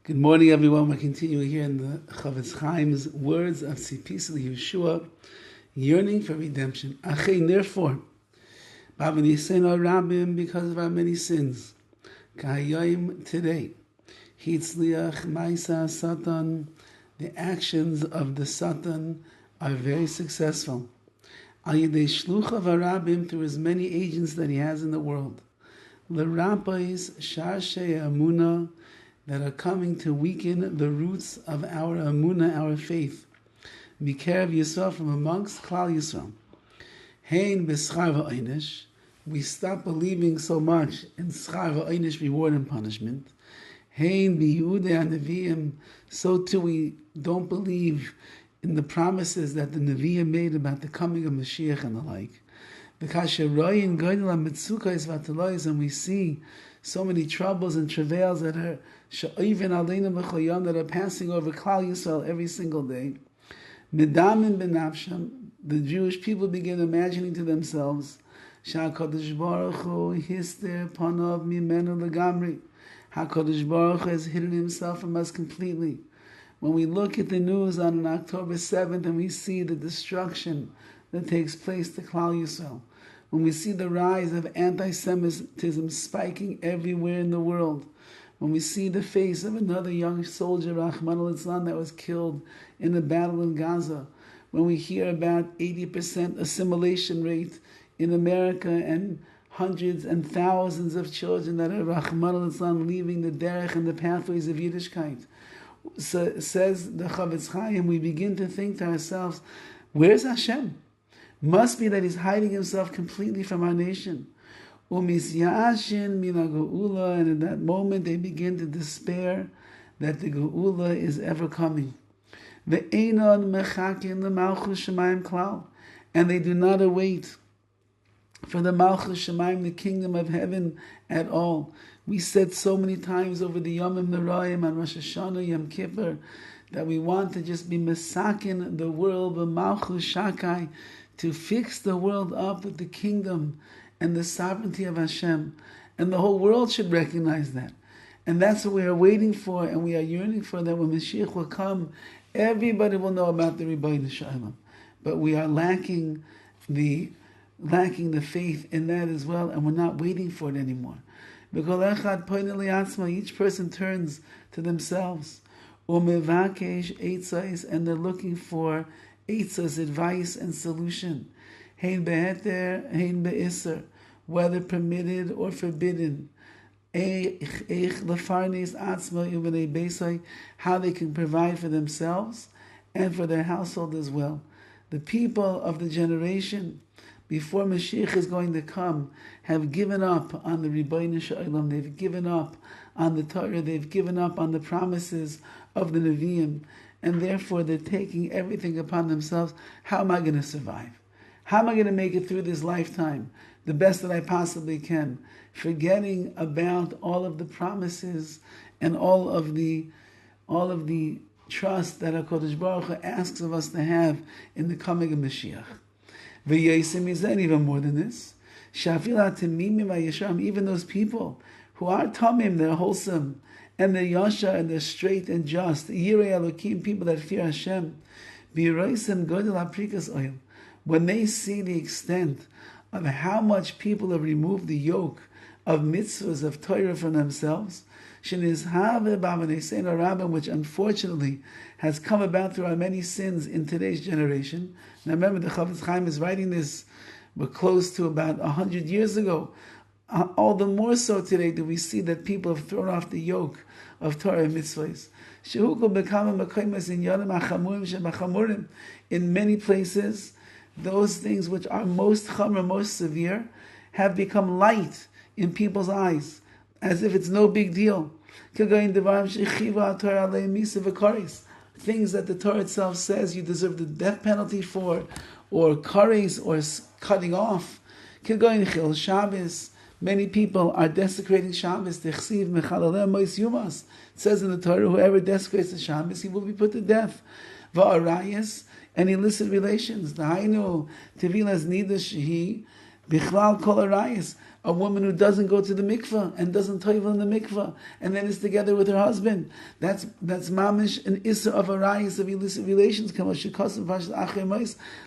Good morning, everyone. We're continuing here in the Horowitz Chaim's words of TZIPISA Yeshua, yearning for redemption. Achein, therefore, because of our many sins, Kahayim, today, Hitzliach Maisa Satan, the actions of the Satan are very successful. Al Yedei Shluchav Harabim, through as many agents that he has in the world. L'Rabbis Sharshei Amuna, that are coming to weaken the roots of our Amunah, our faith. Mikerev Yisrael, from amongst Klal Yisrael. Hein b'schar v'einish, we stop believing so much in schar v'einish, reward and punishment. Hein b'yudei ha'neviim, so too we don't believe in the promises that the Nevi'im made about the coming of Mashiach and the like. Because and we see so many troubles and travails that are that are passing over Klal Yisrael every single day. Medamin benafsham, the Jewish people begin imagining to themselves, HaKadosh Baruch Hu hister panav mimenu legamri. HaKadosh Baruch Hu has hidden himself from us completely. When we look at the news on October 7th and we see the destruction that takes place to Klal Yisrael, when we see the rise of anti-Semitism spiking everywhere in the world, when we see the face of another young soldier, Rahman al-Islam, that was killed in a battle in Gaza, when we hear about 80% assimilation rate in America and hundreds and thousands of children that are Rahman al-Islam leaving the derech and the pathways of Yiddishkeit, so, says the Horowitz, we begin to think to ourselves, where's Hashem? Must be that he's hiding himself completely from our nation. And in that moment they begin to despair that the Geula is ever coming. And they do not await for the Malchus Shemaim, the kingdom of heaven, at all. We said so many times over the Yomim Noraim and Rosh Hashanah, Yom Kippur, that we want to just be mesakin the world, b'malchus shakai, to fix the world up with the kingdom and the sovereignty of Hashem. And the whole world should recognize that. And that's what we are waiting for, and we are yearning for, that when Mashiach will come, everybody will know about the Rabbi Shalom. But we are lacking the faith in that as well, and we're not waiting for it anymore. Each person turns to themselves. And they're looking for Eitzah's advice and solution. Hein beheter, hein beisser, whether permitted or forbidden. How they can provide for themselves and for their household as well. The people of the generation before Mashiach is going to come have given up on the Ribbono Shel Olam. They've given up on the Torah. They've given up on the promises of the Nevi'im. And therefore they're taking everything upon themselves. How am I going to survive? How am I going to make it through this lifetime the best that I possibly can? Forgetting about all of the promises and all of the trust that HaKadosh Baruch Hu asks of us to have in the coming of Mashiach. V'yosim is even more than this. Even those people who are tamim, they're wholesome, and they're yasha, and they're straight and just, Yirei Elokim, people that fear Hashem, when they see the extent of how much people have removed the yoke of mitzvahs, of Torah from themselves, which unfortunately has come about through our many sins in today's generation. Now remember, the Horowitz Chaim is writing this, we're close to about 100 years ago. All the more so today do we see that people have thrown off the yoke of Torah and mitzvahs. In many places, those things which are most chamor, most severe, have become light in people's eyes, as if it's no big deal. Things that the Torah itself says you deserve the death penalty for, or kares, or cutting off. Shabbos. Many people are desecrating Shabbos. It says in the Torah, whoever desecrates the Shabbos, he will be put to death. Va'arayas, and illicit relations. Dahainu, tevilas nidash he, bichlal kol arayas. a woman who doesn't go to the mikveh and doesn't toivel in the mikveh and then is together with her husband. That's mamish an issa of arayis of illicit relations.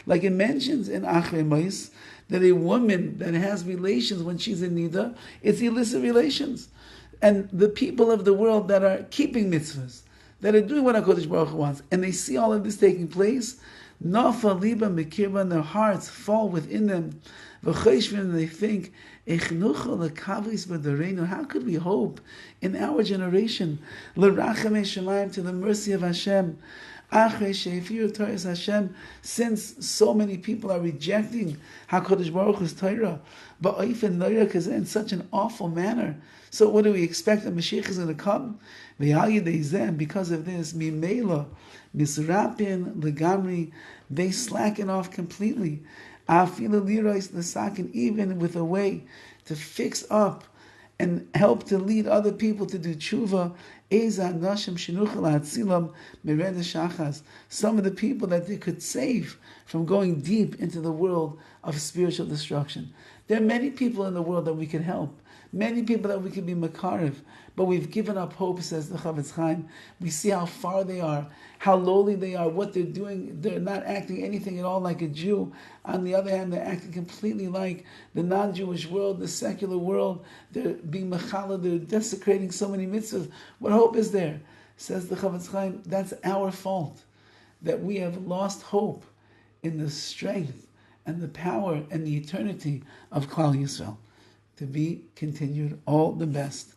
Like it mentions in Achrei Mois that a woman that has relations when she's in nida, it's illicit relations. And the people of the world that are keeping mitzvahs, that are doing what HaKadosh Baruch Hu wants, and they see all of this taking place, nafa liba mikirba, and their hearts fall within them, and they think, how could we hope in our generation to the mercy of Hashem? Since so many people are rejecting HaKadosh Baruch Hu's Torah, but in such an awful manner. So what do we expect? The Mashiach is going to come? Because of this, Mimela, Misrapin, Legamri, they slacken off completely. Even with a way to fix up and help to lead other people to do tshuva. Some of the people that they could save from going deep into the world of spiritual destruction. There are many people in the world that we can help. Many people that we can be makarev, but we've given up hope, says the Chavetz Chaim. We see how far they are, how lowly they are, what they're doing. They're not acting anything at all like a Jew. On the other hand, they're acting completely like the non-Jewish world, the secular world. They're being mechala, they're desecrating so many mitzvahs. What hope is there? Says the Chavetz Chaim, that's our fault, that we have lost hope in the strength and the power and the eternity of Klal Yisrael. To be continued. All the best.